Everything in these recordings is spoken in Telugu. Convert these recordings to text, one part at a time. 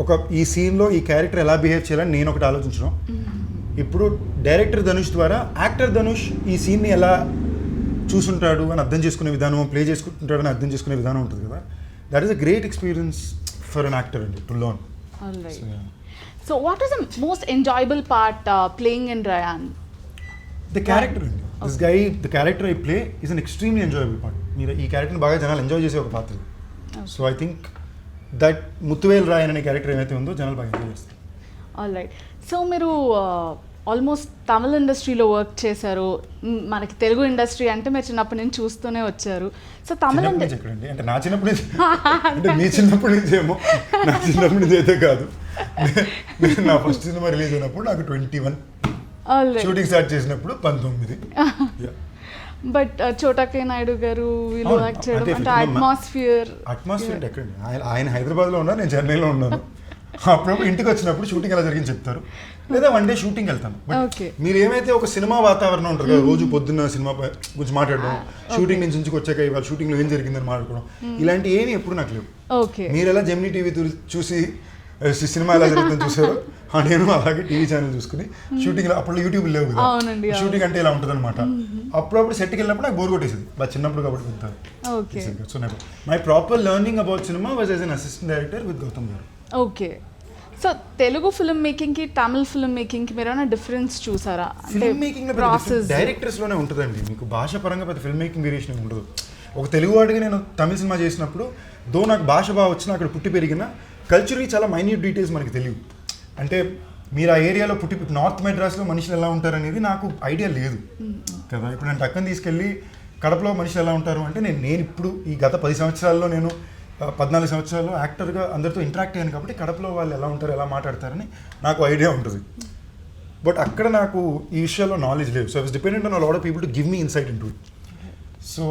ఒక ఈ సీన్లో ఈ క్యారెక్టర్ ఎలా బిహేవ్ చేయాలని నేను ఒకటి ఆలోచించడం. ఇప్పుడు డైరెక్టర్ ధనుష్ ద్వారా యాక్టర్ ధనుష్ ఈ సీన్ని ఎలా చూసుంటాడు అని అర్థం చేసుకునే విధానం, ప్లే చేసుకుంటాడు అని అర్థం చేసుకునే విధానం ఉంటుంది కదా. That is a great experience for an actor అండి to learn. So what is the most enjoyable part playing in Raayan? The character అండి. This guy, the character I play is an extremely enjoyable part. మీరు ఈ క్యారెక్టర్ని బాగా జనాలు ఎంజాయ్ చేసే ఒక పాత్ర. So I think that Muthuvel Rayan అనే క్యారెక్టర్ ఏమైతే ఉందో జనాలు బాగా ఎంజాయ్ చేస్తారు. All right. సో మీరు ఆల్మోస్ట్ తమిళ ఇండస్ట్రీలో వర్క్ చేశారు. మనకి తెలుగు ఇండస్ట్రీ అంటే మీరు చిన్నప్పటి నుంచి చూస్తూనే వచ్చారు. సో తమిళ ఎక్కడండి అంటే నా చిన్నప్పటి నుంచి అంటే మీ చిన్నప్పటి నుంచి ఏమో, నా చిన్నప్పటి నుంచి అయితే కాదు. నా ఫస్ట్ సినిమా రిలీజ్ అయినప్పుడు నాకు 21, షూటింగ్ స్టార్ట్ చేసినప్పుడు 19. బట్ చోటాకే నాయుడు గారు వీళ్ళు యాక్ట్ చేయడం అంటే అట్మాస్ఫియర్ అంటే ఎక్కడండి, ఆయన హైదరాబాద్లో ఉన్నారు, నేను చెన్నైలో ఉన్నాను. అప్పుడప్పుడు ఇంటికి వచ్చినప్పుడు షూటింగ్ ఎలా జరిగింది చెప్తారు, లేదా వన్ డే షూటింగ్ వెళ్తాను. మీరు ఏమైతే ఒక సినిమా వాతావరణం ఉంటుంది కదా, రోజు పొద్దున్న సినిమా గురించి మాట్లాడడం, షూటింగ్ నుంచి ఇంటికి వచ్చాక ఇవాళ షూటింగ్లో ఏం జరిగిందని మాట్లాడుకోవడం, ఇలాంటి ఏమి ఎప్పుడు నాకు లేవు. మీరు ఎలా జెమినీ టీవీ చూసి సినిమా ఎలా జరుగుతుందని చూసారో, నేను అలాగే టీవీ ఛానల్ చూసుకుని షూటింగ్, అప్పుడు యూట్యూబ్ లేవు కదా, షూటింగ్ అంటే ఇలా ఉంటుంది అనమాట. అప్పుడప్పుడు సెట్కి వెళ్ళినప్పుడు నాకు బోర్ కొట్టేసింది, బాగా చిన్నప్పుడు కాబట్టి వెళ్తారు. So my proper learning about cinema was as an assistant director with Gautham garu. Okay. So Telugu film మేకింగ్కి తమిళ ఫిల్మ్ మేకింగ్కి మీరు ఏమైనా డిఫరెన్స్ చూసారా? ఫిల్మ్ మేకింగ్ డైరెక్టర్స్లోనే ఉంటుందండి, మీకు భాష పరంగా పెద్ద ఫిల్మ్ మేకింగ్ వేరియేషన్ ఉండదు. ఒక తెలుగు వాడిగా నేను తమిళ సినిమా చేసినప్పుడు దో నాకు భాష బాగా వచ్చినా, అక్కడ పుట్టి పెరిగిన కల్చరలీ చాలా మైన్యూట్ డీటెయిల్స్ మనకి తెలియదు. అంటే మీరు ఆ ఏరియాలో పుట్టి, నార్త్ మెడ్రాస్లో మనుషులు ఎలా ఉంటారనేది నాకు ఐడియా లేదు కదా. ఇప్పుడు నేను టక్కని తీసుకెళ్ళి కడపలో మనుషులు ఎలా ఉంటారు అంటే, నేను ఇప్పుడు ఈ గత 10 సంవత్సరాల్లో, నేను 14 సంవత్సరాల్లో యాక్టర్గా అందరితో ఇంటరాక్ట్ అయ్యాను కాబట్టి కడపలో వాళ్ళు ఎలా ఉంటారు, ఎలా మాట్లాడతారని నాకు ఐడియా ఉంటుంది. బట్ అక్కడ నాకు ఈ విషయాల్లో నాలెడ్జ్ లేదు. So I was dependent on a lot of people to give me insight into it. So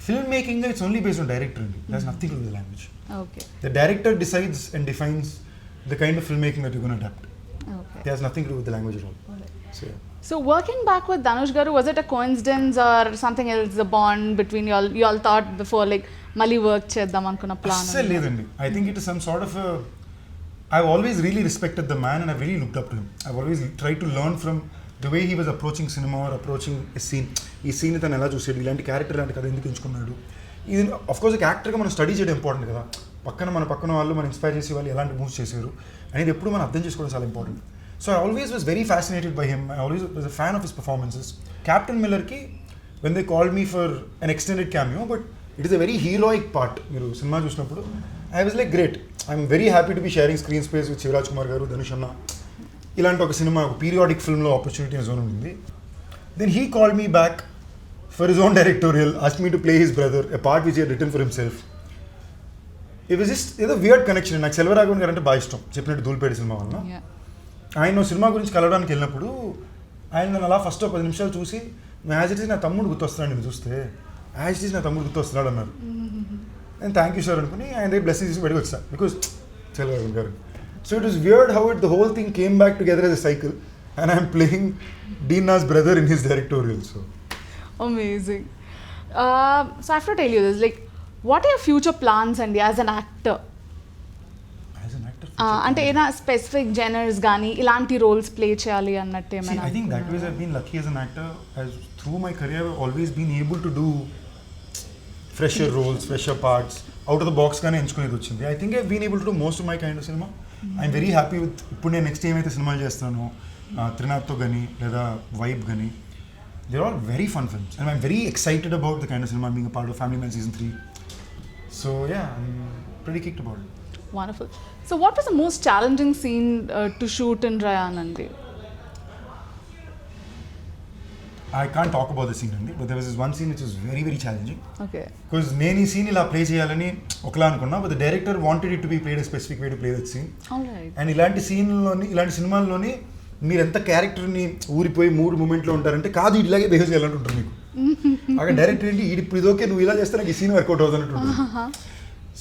film making it's only based on director అండి, that's nothing to do with the language. The director decides and defines the kind of filmmaking that you're going to adapt. It has nothing to do with the language at all. So working back with Dhanush garu, was it a coincidence or something else, the bond between you all thought before, like mali work cheddam anukunna plan? Asal ledandi. I think it is some sort of a, I've always really respected the man and I've really looked up to him. I've always tried to learn from the way he was approaching cinema or approaching a scene. ఈ సీన్ తను ఎలా చూసాడు, ఇలాంటి క్యారెక్టర్ లాంటి కథ ఎందుకు ఎంచుకున్నాడు. ఇది అఫ్కోర్స్ ఒక యాక్టర్గా మనం స్టడీ చేయడం ఇంపార్టెంట్ కదా. మన పక్కన వాళ్ళు మనం ఇన్స్పైర్ చేసి వాళ్ళు ఎలాంటి మూవ్స్ చేశారు అనేది ఎప్పుడు మనం అర్థం చేసుకోవడం చాలా important. So I always was very fascinated by him. I always was a fan of his performances. Captain మిల్లర్కి when they called me for an extended cameo, but it is a very heroic part. మీరు సినిమా చూసినప్పుడు I was like great, I'm very happy to be sharing screen space with Shivaraj Kumar garu, Dhanush అన్న. ఇలాంటి ఒక సినిమా, ఒక పీరియాడిక్ ఫిల్మ్లో ఆపర్చునిటీ జోన్ ఉంది. Then he called me back for his own directorial, asked me to play his brother, a part which he had written for himself. It was just a weird connection. నాకు సెల్వరాఘవన్ గారు అంటే బాగా ఇష్టం, చెప్పినట్టు ధూళిపేట సినిమా వల్ల. ఆయన సినిమా గురించి కలవడానికి వెళ్ళినప్పుడు ఆయన నన్ను అలా ఫస్ట్ 10 నిమిషాలు చూసి, యాజ్ ఇట్ ఈస్ నా తమ్ముడు గుర్తొస్తున్నాడు, నేను చూస్తే యాజ్ ఇట్ ఈస్ నా తమ్ముడు గుర్తొస్తున్నాడు అన్నారు. నేను థ్యాంక్ యూ సార్ అనుకుని ఆయన దగ్గర బ్లెస్సింగ్స్ తీసి బయటకు వచ్చాను, because Selvaraghavan garu. So it was weird how it the whole thing came back together as a cycle and I'm playing Dhanush's brother in his directorial. So amazing. So I have to tell you this, like, what are your future plans and as an actor? అంటే ఏదైనా స్పెసిఫిక్ జెనర్స్ కానీ ఇలాంటి రోల్స్ ప్లే చేయాలి అన్నట్టు ఏమైనా? I think that way I've been lucky as an actor. As through my career I've always been able to do fresher roles, fresher parts, out of the box గానే ఎంచుకునేది వచ్చింది. I think I've been able to do most of my kind of cinema. I'm very happy with ఇప్పుడు నేను నెక్స్ట్ ఏమైతే సినిమాలు చేస్తున్నానో, త్రినాథ్తో కానీ లేదా వైబ్ కానీ, they're all very fun films and I'm very excited about the kind of cinema I'm being a part of. Family Man season 3. So yeah, I'm pretty kicked about it. Wonderful. So what was the most challenging scene to shoot in Raayan andi? I can't talk about the scene andi, but there was this one scene which was very very challenging. Okay. Because నేను ఈ scene ఇలా play చేయాలని ఒకలా అనుకున్నా, but the director wanted it to be played a specific way to play that scene. All right. And ఇలాంటి సీన్లోని, ఇలాంటి సినిమాల్లోని మీరు ఎంత క్యారెక్టర్ని ఊరిపోయి మూడు మూమెంట్లో ఉంటారంటే, కాదు ఇలాగే బిహేవ్ చేయాలంటే ఉంటుంది మీకు. అక్కడ డైరెక్టర్ ఏంటి, ఇప్పుడు ఇదోకే నువ్వు ఇలా చేస్తే నాకు ఈ సీన్ వర్కౌట్ అవుతున్నట్టు ఉంటుంది.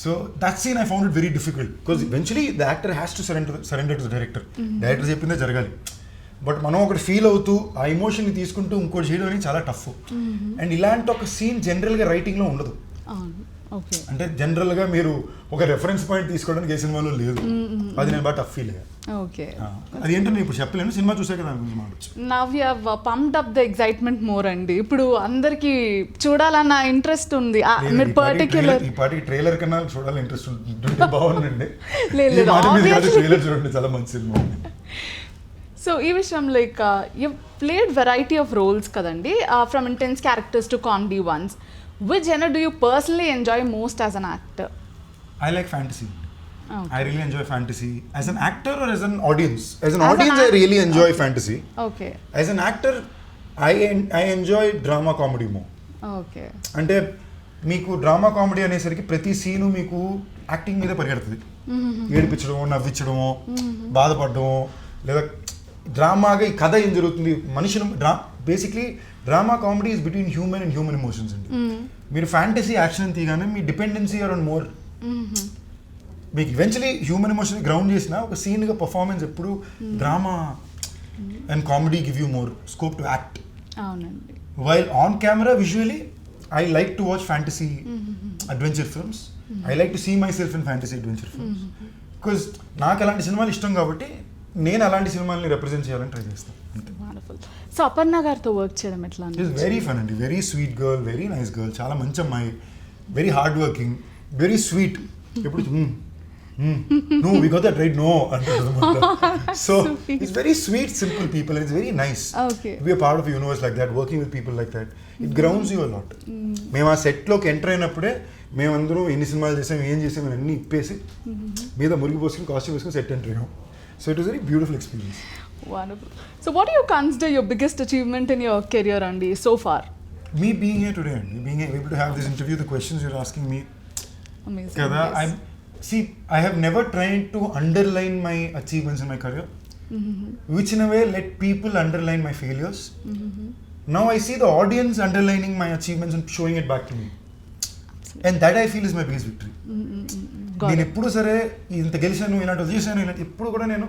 So that scene I found it very difficult, because eventually the actor has to surrender to the director. Director చెప్పిందే జరగాలి. బట్ మనం ఒకటి ఫీల్ అవుతూ ఆ ఎమోషన్ని తీసుకుంటూ ఇంకోటి చేయడం అనేది చాలా టఫ్. అండ్ ఇలాంటి ఒక సీన్ జనరల్గా రైటింగ్లో ఉండదు. ఓకే. అంటే జనరల్గా మీరు ఒక రెఫరెన్స్ పాయింట్ తీసుకోవడానికి ఏ సినిమాలో లేదు. అది నేను బాగా టఫ్ ఫీల్ అయ్యా. ఓకే. అది ఏంటో నేను ఇప్పుడు చెప్పలేను, సినిమా చూసాక దాని గురించి మాట్లాడచ్చు. Now you have pumped up the excitement more అండి. ఇప్పుడు అందరికి చూడాలన్న ఇంట్రెస్ట్ ఉంది. మీరు పర్టిక్యులర్ ఈ పాటికి ట్రైలర్ కన్నా చూడాలని ఇంట్రెస్ట్ ఉంటుంటే బాగుందండి. లేదు ట్రైలర్ చూడండి, చాలా మంచి సినిమా ఉంది. సో ఈ విషయం like you played variety of roles కదండి, from intense characters to comedy ones. Which genre do you personally enjoy most as an actor? I like fantasy. Okay. I really enjoy fantasy. As an actor or as an audience? As an audience, I really enjoy fantasy. Okay. As an actor, I enjoy drama comedy more. Okay. అంటే మీకు డ్రామా కామెడీ అనేసరికి ప్రతి సీను మీకు యాక్టింగ్ మీద పరిగెడుతుంది. ఏడిపించడమో, నవ్వించడమో, బాధపడడమో, లేదా డ్రామాగా ఈ కథ ఏం జరుగుతుంది మనిషిని basically drama comedy is between human and human emotions అండి. మీరు ఫ్యాంటసీ యాక్షన్ తీయగానే మీ డిపెండెన్సీ ఆర్ ఆన్ మోర్. మీకు ఈవెన్చువలీ హ్యూమన్ ఎమోషన్ గ్రౌండ్ చేసిన ఒక సీన్గా పర్ఫార్మెన్స్ ఎప్పుడు drama and comedy give you more scope to act. అవునండి. While on camera visually I like to watch fantasy adventure films. I like to see myself in fantasy adventure films. Because నాకు అలాంటి సినిమాలు ఇష్టం కాబట్టి నేను అలాంటి సినిమాల్ని రిప్రజెంట్ చేయాలని ట్రై చేస్తాను. వండర్ఫుల్. సో అపర్ణ గారితో వర్క్ చేయడం ఎట్లా? ఇట్స్ వెరీ ఫన్ అండి, very sweet girl, very nice girl, చాలా మంచి అమ్మాయి, very hard working, very sweet. ఎప్పుడు no, we got that right, no antaradu. So it's very sweet, simple people, and it's very nice. Okay. To be a part of a universe like that, working with people like that, it grounds you a lot. మేము ఆ సెట్లోకి ఎంటర్ అయినప్పుడే మేమందరం ఎన్ని సినిమాలు చేసాం, ఏం చేసాం అని అన్నీ ఇప్పేసి మీద మురిగి పోసుకుని కాస్ట్యూమ్ వేసుకుని సెట్ ఎంటర్ అయ్యాం. So it was very beautiful experience. Wonderful. So what do you consider your biggest achievement in your career, Andy, so far? Me being here today, and being able to have this interview, the questions you're asking me. Amazing. Kada, Yes. See, I have never tried to underline my achievements in my career, which in a way let people underline my failures. Now I see the audience underlining my achievements and showing it back to me. And that I feel is my biggest victory. నేను ఎప్పుడు సరే ఇంత గెలిచాను, ఇలాంటి వదిలేసాను, ఇలాంటి ఎప్పుడు కూడా నేను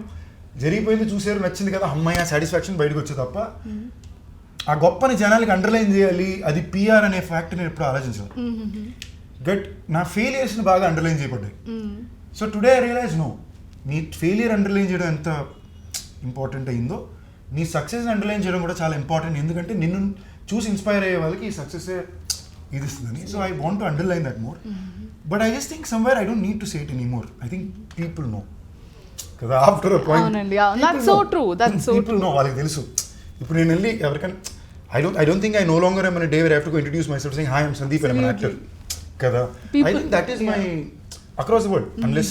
జరిగిపోయింది చూసారు, నచ్చింది కదా, అమ్మాయి సాటిస్ఫాక్షన్ బయటకు వచ్చే తప్ప ఆ గొప్పని జనాలకి అండర్లైన్ చేయాలి, అది పిఆర్ అనే ఫ్యాక్ట్ నేను ఎప్పుడు ఆలోచించాను. బట్ నా ఫెయిలియర్స్ని బాగా అండర్లైన్ చేయబడ్డాయి. So today I realise no, నీ ఫెయిలియర్ అండర్లైన్ చేయడం ఎంత ఇంపార్టెంట్ అయిందో నీ సక్సెస్ అండర్లైన్ చేయడం కూడా చాలా ఇంపార్టెంట్. ఎందుకంటే నిన్ను చూసి ఇన్స్పైర్ అయ్యే వాళ్ళకి ఈ సక్సెస్ ఇది ఇస్తుందని. So I want to underline that more. But I just think somewhere I don't need to say it any more. I think people know కదా, after a point people know, వాళ్ళకి తెలుసు. ఇప్పుడు నేను వెళ్ళి ఎవరికైనా I don't think I no longer am in a day where I have to go introduce myself saying, hi, I'm Sundeep and I'm an actor. Kada. I think that is my, across the world, unless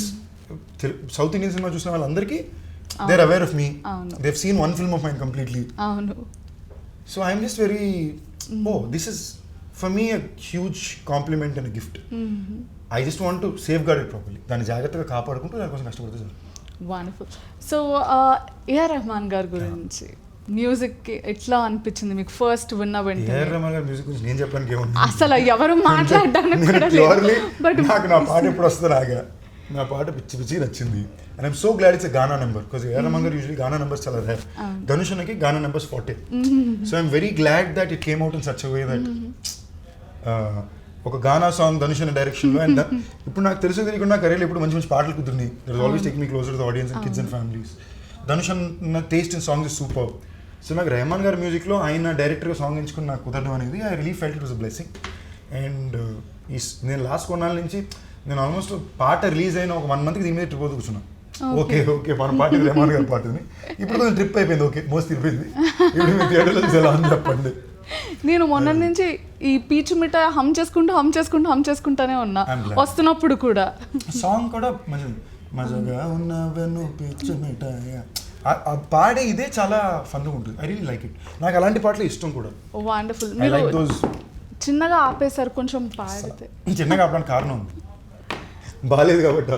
South Indian cinema చూసిన వాళ్ళందరికీ they're aware of me. They've seen one film of mine completely. So I'm just very, this is for me a huge compliment and a gift. I just want to safeguard it properly. దాన్ని జాగ్రత్తగా కాపాడుకుంటూ దానికోసం కష్టపడితే చాలు. వండర్ఫుల్. సో ఏఆర్ రెహమాన్ గారి గురించి మ్యూజిక్ ఎట్లా అనిపించింది మీకు ఫస్ట్ విన్న వెంటనే? ఏఆర్ రెహమాన్ గారి మ్యూజిక్ గురించి నేను చెప్పడానికి ఏముంది, అసలు ఎవరు మాట్లాడడానికి కూడా లేదు. బట్ నాకు నా పాట ఎప్పుడు వస్తుంది రాగా, నా పాట పిచ్చి పిచ్చి నచ్చింది. And I'm so glad it's gaana number, because AR Rahman garu usually gaana numbers చాలా రేర్. ధనుష్ అన్నకి gaana numbers 40. So I'm very glad that it came out in such a way that ఒక గానా సాంగ్ ధనుష్ అనే డైరెక్షన్లో. అండ్ ఇప్పుడు నాకు తెలుసు తెలియకుండా నా కరియర్లో ఇప్పుడు మంచి మంచి పాటలు కుదిరినాయి. That is always taking me closer to the audience and kids and families. Dhanush అన్న taste in songs is super. So నాకు రెహమాన్ గారి మ్యూజిక్లో ఆయన డైరెక్టర్గా సాంగ్ ఎంచుకుని నాకు కుదరడం అనేది I really felt it was a blessing. And నేను లాస్ట్ కొన్నాళ్ళ నుంచి నేను ఆల్మోస్ట్ పాట రిలీజ్ అయిన ఒక 1 monthకి దీని మీద ట్రిప్ అవుతూ కూర్చున్నాను. ఓకే మన పాట రెహమాన్ గారి పాటని ఇప్పుడు కొంచెం ట్రిప్ అయిపోయింది, ఓకే మోస్ట్ తిరిపోయింది. ఇప్పుడు మీ థియేటర్లో ఎలా ఉంది చెప్పండి. నేను మొన్న నుంచి ఈ పీచు మిఠాయి హమ్ చేసుకుంటానే ఉన్నా వస్తున్నప్పుడు కూడా. సాంగ్ కూడా మజాగా ఉన్నవెను పీచు మిఠాయి పాడే ఇదే చాలా ఫన్గా ఉంటుంది. I really like it. నాకు అలాంటి పాటలు ఇష్టం కూడా. వండర్ఫుల్. I like those. చిన్నగా ఆపేశారు, కొంచెం పాడితే. చిన్నగా ఆపడానికి కారణం ఉంది, బాగాలేదు కాబట్టి.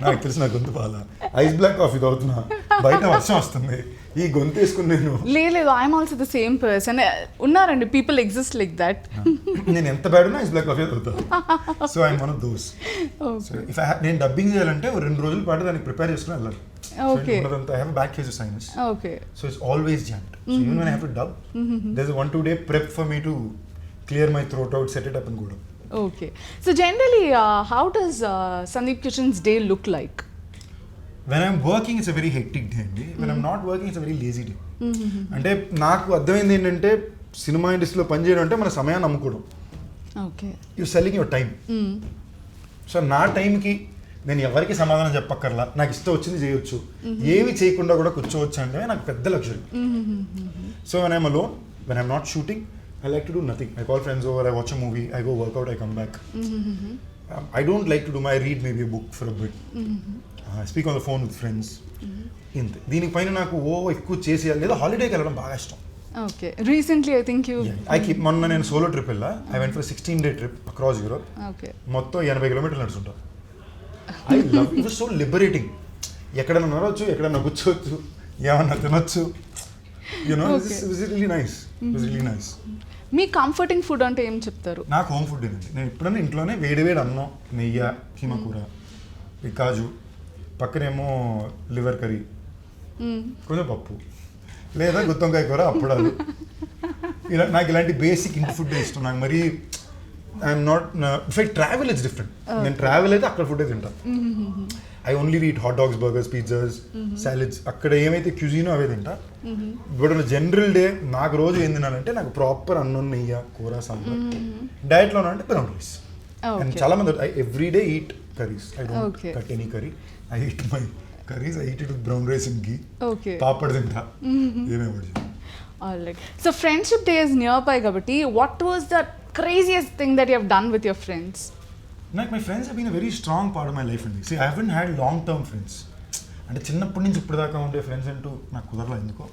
నాకు తెలిసి నా గొంతు బాగా ఐస్ బ్లాక్ కాఫీ తాగుతున్నా, బయట వర్షం వస్తుంది, ఈ గొంతు వేసుకుని నేను లేదు. I'm also the same person. ఉన్నారండి, పీపుల్ ఎగ్జిస్ట్ లైక్ దట్. నేను ఎంత బ్యాడ్ ఉన్నా ఐస్ బ్లాక్ కాఫీ తాగుతాను. So I'm one of those. So if నేను డబ్బింగ్ చేయాలంటే 2 రోజుల పాటు దానికి ప్రిపేర్ చేసుకుని వెళ్ళాలి. Okay. I have a back case of sinus. Okay. So it's always jammed. So even when I have to dub, there's a 1-2 day prep for me to clear my throat out, set it up and go down. Okay. So generally, how does Sundeep Kishan's day look like? When I'm working, it's a very hectic day అండి. When I'm not working, it's a very lazy day. అంటే నాకు అర్థమైంది ఏంటంటే సినిమా ఇండస్ట్రీలో పనిచేయడం అంటే మన సమయాన్ని అమ్ముకోవడం. Okay. You selling your time. So నా టైంకి నేను ఎవరికి సమాధానం చెప్పక్కర్లా, నాకు ఇష్టం వచ్చింది చేయొచ్చు, ఏమి చేయకుండా కూడా కూర్చోవచ్చు అంటే నాకు పెద్ద luxury. So when I'm alone, when I'm not shooting, I like to do nothing. I call friends over, I watch a movie, I go work out, I come back. I don't like to do I read maybe a book for a bit. I speak on the phone with friends. ఇంతే. దీనిపైన నాకు ఎక్కువ చేసేయాలి లేదా హాలిడేకి వెళ్ళడం బాగా ఇష్టం. Okay. Recently, I think you... మొన్న నేను సోలో ట్రిప్ వెళ్ళా. I went for a 16-day trip across Europe. Okay. మొత్తం 80 కిలోమీటర్లు నడుచుంటా. I love it. It was so liberating. ఎక్కడన్నా నడవచ్చు, ఎక్కడన్నా కూర్చోవచ్చు, ఏమన్నా తినొచ్చు. You know, Okay. it was really nice. It was really nice. Me comforting food అంటే ఏం చెప్తారు? నాకు హోమ్ ఫుడ్ ఏనండి. నేను ఎప్పుడైనా ఇంట్లోనే వేడి అన్నం, నెయ్యి, కీమా కూర, ఈ కాజు, పక్కనేమో లివర్ కర్రీ, కొంచెం పప్పు, లేదా గుత్తొంకాయ కూర, అప్పడాలు, ఇలా నాకు ఇలాంటి బేసిక్ ఇంటి ఫుడ్ ఇష్టం. నాకు మరీ I'm not if travel it's different. నేను ట్రావెల్ అయితే అక్కడ ఫుడ్ తింటాను. I only eat hot dogs, burgers, pizzas, salads, అక్కడ ఏమైతే క్యూజినో అవే తింటా. బట్ జనరల్ డే నాకు రోజు ఏం తినాలంటే నాకు ప్రాపర్ అన్నం, నెయ్యి, కూర, సాంబార్. డయట్లో అంటే బ్రౌన్ రైస్. అండ్ చాలా మంది every day eat curries. I don't cut any curry. I eat my curries. I eat it with brown rice and ghee. Papad తింటా. ఏమేమి. Alright. So friendship day is nearby kabatti. What was the craziest thing that you have done with your friends? నాకు my friends have been a very strong part of my life అండి. I haven't had long term friends. అంటే చిన్నప్పటి నుంచి ఇప్పుడు దాకా ఉండే ఫ్రెండ్స్ అంటూ నాకు కుదరలా ఎందుకో.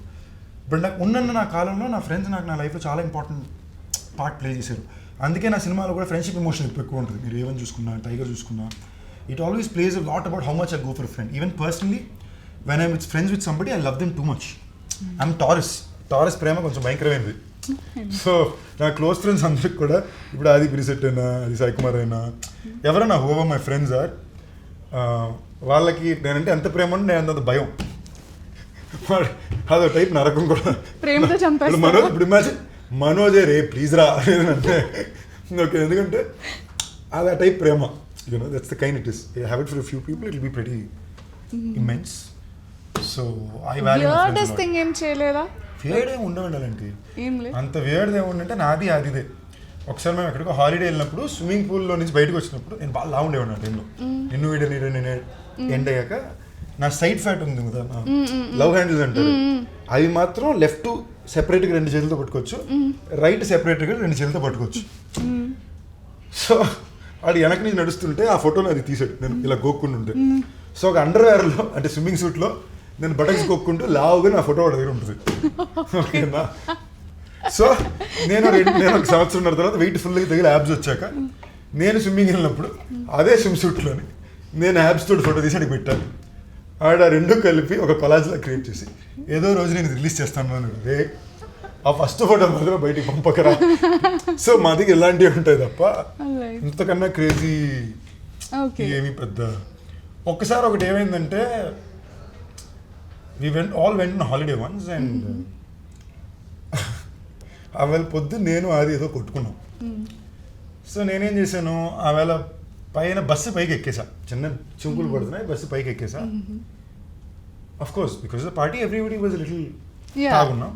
బట్ నాకు ఉన్న నా కాలంలో నా ఫ్రెండ్స్ నాకు నా లైఫ్లో చాలా ఇంపార్టెంట్ పార్ట్ ప్లే చేశారు. అందుకే నా సినిమాలో కూడా ఫ్రెండ్షిప్ ఎమోషన్ ఎక్కువ ఉంటుంది. మీరు ఏవన్ చూసుకున్నా, టైగర్ చూసుకున్నా, it always plays a lot about how much I go for friend. Even personally when I'm with friends with somebody I love them too much. I'm Taurus ప్రేమ కొంచెం భయంకరమైనది. సో నా క్లోజ్ ఫ్రెండ్స్ అందరికి కూడా ఇప్పుడు అది ప్రిసెట్ అయినా, అది సాయి కుమార్ అయినా, ఎవరైనా హూవర్ మై ఫ్రెండ్స్ ఆర్, వాళ్ళకి నేనంటే ఎంత ప్రేమ ఉంటే నేను అంత భయం. అదో టైప్ నరకం కూడా. ఇప్పుడు ఇమాజిన్ మనోజే రే ప్లీజ్ రా అంటే ఓకే, ఎందుకంటే అది ఆ type Prema. You know that's the kind it is. I have it for few people, it will be pretty immense. So I value my friends. Thing ఏం చేయలేదా? వేడే ఉండవండి. అంత వేడిదే ఉండంటే నాది అదిదే. ఒకసారి మేము ఎక్కడికో హాలిడే వెళ్ళినప్పుడు స్విమ్మింగ్ పూల్లో నుంచి బయటకు వచ్చినప్పుడు నేను బాగా లా ఉండేవాడిని ఆ టైంలో. నేను ఎండ్ అయ్యాక నా సైడ్ ఫ్యాట్ ఉంది కదా, లవ్ హ్యాండిల్స్ అంటారు, అవి మాత్రం లెఫ్ట్ సెపరేట్గా 2 చేతులతో పట్టుకోవచ్చు, రైట్ సెపరేట్గా 2 చేతులతో పట్టుకోవచ్చు. సో వాడు వెనక నుంచి నడుస్తుంటే ఆ ఫోటోలో అది తీసాడు, నేను ఇలా గోక్కుంటూ ఉంటే. సో ఒక అండర్వేర్లో అంటే స్విమ్మింగ్ సూట్లో నేను బటన్స్ కొక్కుంటూ లావుగా నా ఫోటో వాడి దగ్గర ఉంటుంది. ఓకేనా. సో నేను ఒక సంవత్సరంన్నర తర్వాత వెయిట్ ఫుల్గా తగిలి యాబ్స్ వచ్చాక నేను స్విమ్మింగ్ వెళ్ళినప్పుడు అదే స్విమ్ సూట్లోని నేను యాబ్స్ తోటి ఫోటో తీసి అడిగి పెట్టాను. ఆడ 2 కలిపి ఒక కొలాజ్లా క్రియేట్ చేసి ఏదో రోజు నేను రిలీజ్ చేస్తాను అన్నాడు. రే ఆ ఫస్ట్ ఫోటో మాత్రం బయటికి పంపకరా. సో మా దగ్గర ఇలాంటివి ఉంటాయి తప్ప ఇంతకన్నా క్రేజీ ఏమీ పెద్ద. ఒక్కసారి ఒకటి ఏమైందంటే we all went on holiday once and ఆవేళ పొద్దున్న నేను అది ఏదో కొట్టుకున్నాం. సో నేనేం చేశాను, ఆవేళ పైన బస్సు పైకి ఎక్కేసా, చిన్న చింపులు పడుతున్నాయి, బస్సు పైకి ఎక్కేసా. Of course because the party everybody was little తాగున్నాం.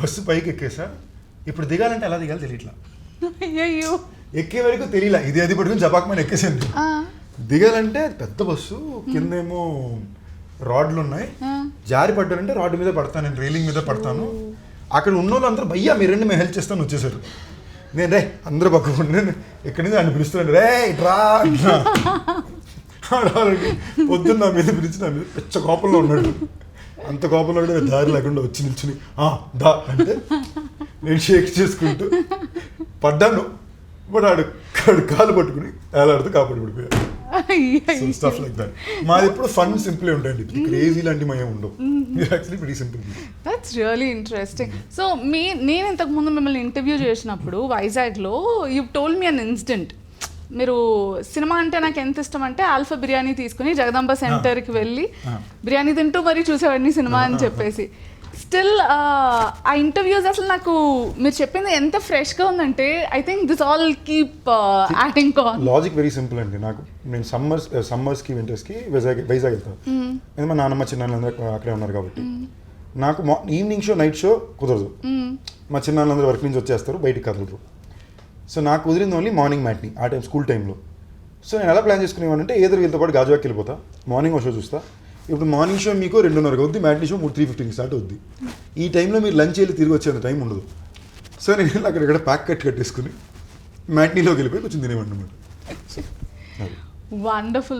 బస్సు పైకి ఎక్కేసా. ఇప్పుడు దిగాలంటే ఎలా దిగాలి తెలియట్లా. ఎక్కే వరకు తెలియలా, ఇది అది పట్టుకుని జపాకమని ఎక్కేసాను. దిగాలంటే పెద్ద బస్సు, కిందేమో రాడ్లు ఉన్నాయి, జారి పడ్డానంటే రాడ్ మీద పడతాను, నేను రైలింగ్ మీద పడతాను. అక్కడ ఉన్న వాళ్ళు అందరూ భయ్యా మీరండి మేము హెల్ప్ చేస్తాను వచ్చేసారు. నేను రే అందరూ పక్కకుండా నేను ఎక్కడి నుంచి ఆయన పిలుస్తున్నాను, రే ఇట్రా ఆడాలి. పొద్దున్న నా మీద పిలిచి నా మీద పెద్ద కోపంలో ఉన్నాడు. అంత కోపంలో కూడా దారి లేకుండా వచ్చి నిల్చుని దా అంటే నేను షేక్ చేసుకుంటూ పడ్డాను. బట్ ఆడు కాలు పట్టుకుని వేలాడుతూ కాపాడు పడిపోయాడు. Stuff like that. మాది ఎప్పుడు ఫన్ సింపుల్ ఉంటాయండి, క్రేజీ లాంటి మయం ఉండవు. Actually very simple. That's really interesting. So నేను ఇంతకు ముందు మిమ్మల్ని ఇంటర్వ్యూ చేసినప్పుడు వైజాగ్లో you told me an incident. మీరు సినిమా అంటే నాకు ఎంత ఇష్టం అంటే ఆల్ఫా బిర్యానీ తీసుకుని జగదాంబ సెంటర్కి వెళ్ళి బిర్యానీ తింటూ మరీ చూసేవాడిని సినిమా అని చెప్పేసి. స్టిల్ ఆ ఇంటర్వ్యూస్ అసలు నాకు మీరు చెప్పింది ఎంత ఫ్రెష్గా ఉందంటే I think this all keep acting on. Logic very simple అండి. నాకు నేను సమ్మర్స్కి వింటర్స్కి వైజాగ్ వెళ్తాను. ఎందుకంటే మా నాన్నమ్మ చిన్నాళ్ళందరూ అక్కడే ఉన్నారు కాబట్టి. నాకు ఈవినింగ్ షో నైట్ షో కుదరదు. మా చిన్నాళ్ళందరూ వర్క్ నుంచి వచ్చేస్తారు, బయటికి కదలరు. సో నాకు కుదిరింది ఓన్లీ మార్నింగ్ మ్యాట్ని ఆ టైం స్కూల్ టైంలో. సో నేను ఎలా ప్లాన్ చేసుకునేవానంటే ఏదో వీళ్ళతో పాటు గాజువాకి వెళ్ళిపోతా, మార్నింగ్ షో చూస్తా. ఇప్పుడు మార్నింగ్ షో మీకు 2:30 అవుద్ది, మ్యాట్నీ షో 3:15 స్టార్ట్ అవుద్ది. ఈ టైంలో మీరు లంచ్ వెళ్ళి తిరిగి వచ్చేంత టైం ఉండదు. సో నేను అక్కడ ప్యాక్ కట్టేసుకుని మ్యాట్నీలోకి వెళ్ళిపోయి కొంచెం తినేవాడిని అనమాట. Wonderful.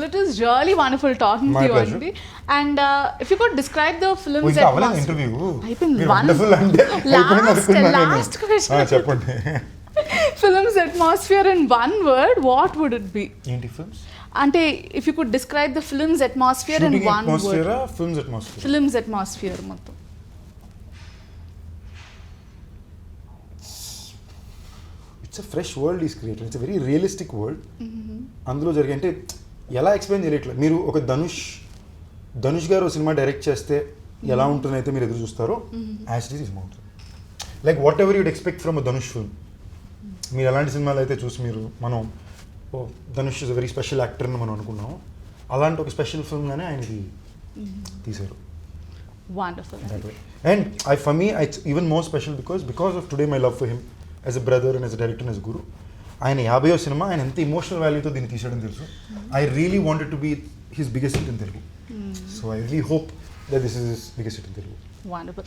It is really wonderful talking My to you, pleasure. Andy. And if you could describe the film's interview last question. చెప్పండి. Film's atmosphere in one word, what would it be? ఏంటి ఫిల్మ్స్ అంటే if you could describe the film's atmosphere in one word. Film's atmosphere మొత్తం. It's a fresh world is created. It's a very realistic world. అందులో జరిగే అంటే ఎలా ఎక్స్ప్లెయిన్ చేయట్లేదు. మీరు ఒక ధనుష్ గారు సినిమా డైరెక్ట్ చేస్తే ఎలా ఉంటుందైతే మీరు ఎదురు చూస్తారో యాజ్ ఇట్ ఈస్ ఉంటుంది. Like what ever యూడ్ expect from a Dhanush film. మీరు ఎలాంటి సినిమాలు అయితే చూసి మనం Dhanush is a very special actor అని మనం అనుకున్నాము, అలాంటి ఒక స్పెషల్ ఫిల్మ్గానే ఆయనకి తీశారు. Wonderful. And for me, it's even more special because of today my love for him as a brother and as a director and as a guru. ఆయన 50వ సినిమా ఆయన ఎంత ఇమోషనల్ వాల్యూతో దీన్ని తీసాడని తెలుసు. I really wanted to be his biggest hit in Telugu. So I really hope that this is his biggest hit in Telugu. Wonderful.